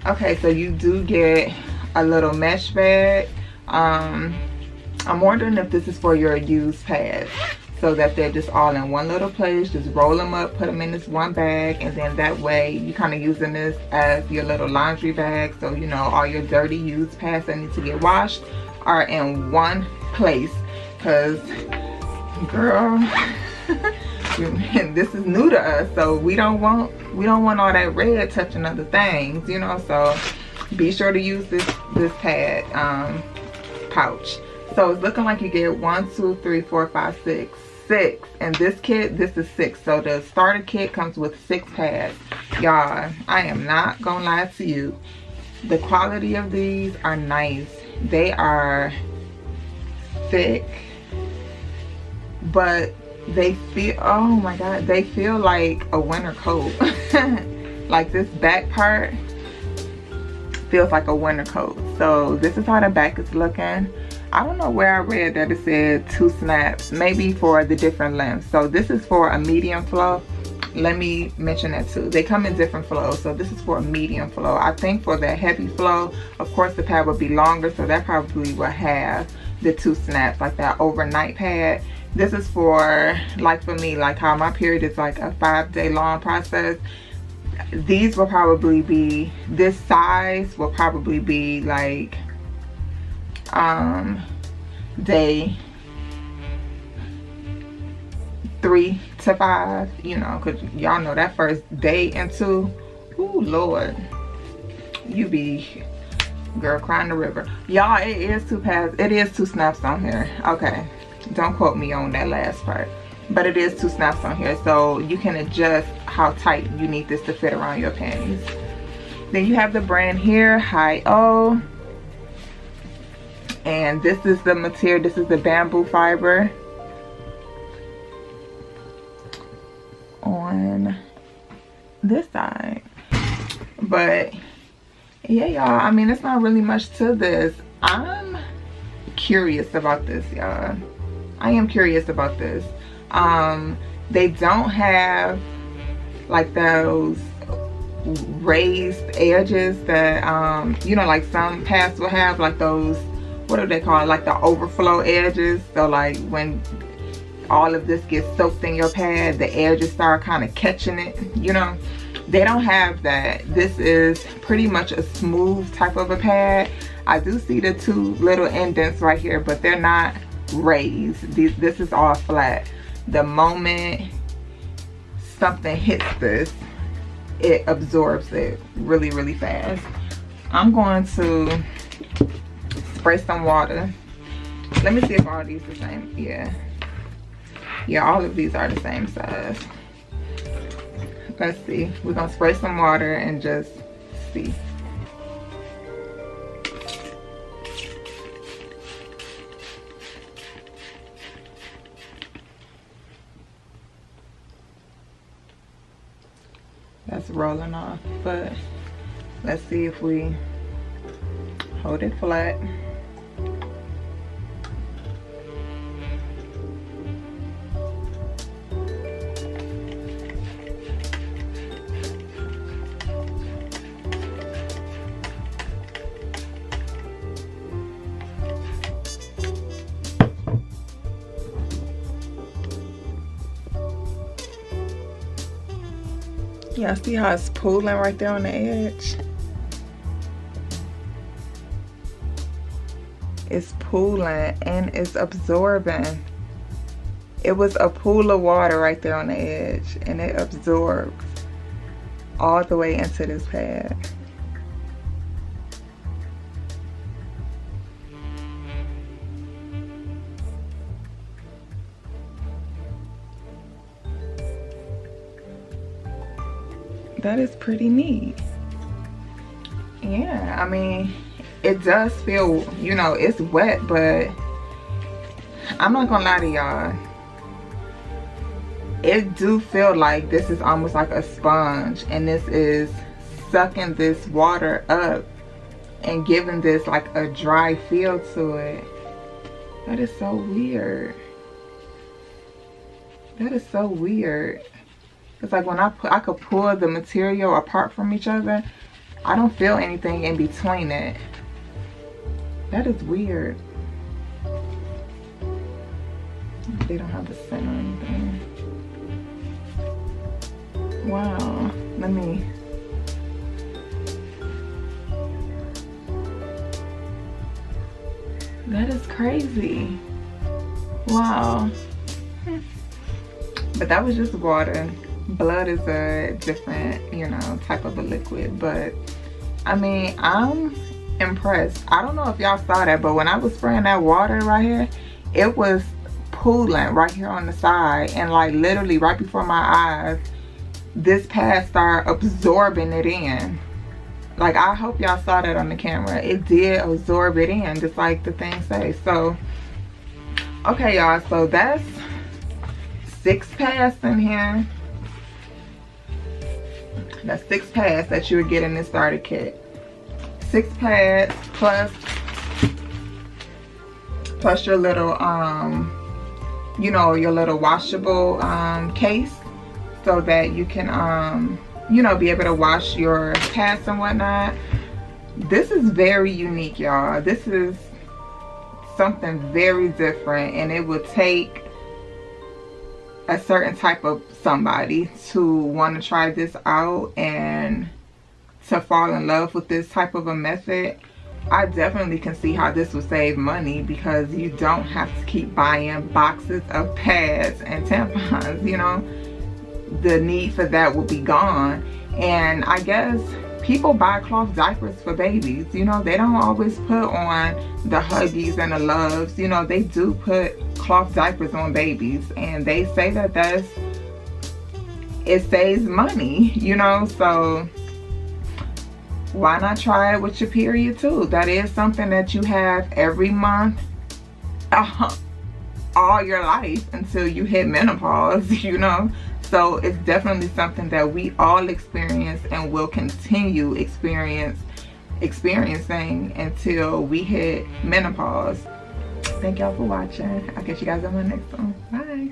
Okay, so you do get a little mesh bag. I'm wondering if this is for your used pads, so that they're just all in one little place. Just roll them up, put them in this one bag, and then that way you kind of using this as your little laundry bag. So you know all your dirty used pads that need to get washed are in one place. Cause girl, this is new to us, so we don't want all that red touching other things, you know. So be sure to use this pad pouch. So it's looking like you get 1, 2, 3, 4, 5, 6. And this kit, this is 6. So the starter kit comes with 6 pads. Y'all, I am not gonna lie to you. The quality of these are nice. They are thick, but they feel, oh my god, they feel like a winter coat. Like this back part feels like a winter coat. So this is how the back is looking. I don't know where I read that it said 2 snaps, maybe for the different lengths. So this is for a medium flow. Let me mention that too. They come in different flows. So this is for a medium flow. I think for the heavy flow, of course the pad would be longer, so that probably will have the 2 snaps, like that overnight pad. This is for, like for me, like how my period is like a 5-day long process. These will probably be, this size will probably be like day 3 to 5, you know, because y'all know that first day and 2, ooh Lord, you be, girl, crying the river. Y'all, it is 2 pads, it is 2 snaps on here. Okay, don't quote me on that last part, but it is 2 snaps on here, so you can adjust how tight you need this to fit around your panties. Then you have the brand here, Highoh. And this is the material, this is the bamboo fiber on this side. But yeah, y'all, I mean, it's not really much to this. I'm curious about this, y'all. I am curious about this. They don't have like those raised edges that you know, like some pads will have, like those, what do they call it, like the overflow edges. So like when all of this gets soaked in your pad, the edges start kind of catching it, you know. They don't have that. This is pretty much a smooth type of a pad. I do see the 2 little indents right here, but they're not raised. This is all flat. The moment something hits this, it absorbs it really, really fast. I'm going to spray some water. Let me see if all these are the same. Yeah, all of these are the same size. Let's see. We're gonna spray some water and just see. That's rolling off, but let's see if we hold it flat. Yeah, see how it's pooling right there on the edge? It's pooling and it's absorbing. It was a pool of water right there on the edge, and it absorbs all the way into this pad. That is pretty neat. Yeah, I mean, it does feel, you know, it's wet, but I'm not gonna lie to y'all. It do feel like this is almost like a sponge, and this is sucking this water up and giving this like a dry feel to it. That is so weird. That is so weird. It's like when I could pull the material apart from each other, I don't feel anything in between it. That is weird. They don't have the scent or anything. Wow, let me. That is crazy. Wow. But that was just water. Blood is a different, you know, type of a liquid. But I mean, I'm impressed. I don't know if y'all saw that, but when I was spraying that water right here, it was pooling right here on the side, and like literally right before my eyes, this pad started absorbing it in. Like, I hope y'all saw that on the camera. It did absorb it in, just like the thing says. So okay, y'all, so that's 6 pads in here. That's 6 pads that you would get in this starter kit. 6 pads plus your little you know, your little washable case, so that you can you know, be able to wash your pads and whatnot. This is very unique, y'all. This is something very different, and it will take a certain type of somebody to want to try this out and to fall in love with this type of a method. I definitely can see how this would save money, because you don't have to keep buying boxes of pads and tampons, you know. The need for that will be gone. And I guess people buy cloth diapers for babies, you know. They don't always put on the Huggies and the Loves, you know. They do put cloth diapers on babies, and they say that it saves money, you know. So why not try it with your period too? That is something that you have every month, all your life until you hit menopause, you know. So it's definitely something that we all experience and will continue experiencing until we hit menopause. Thank y'all for watching. I'll catch you guys on my next one. Bye.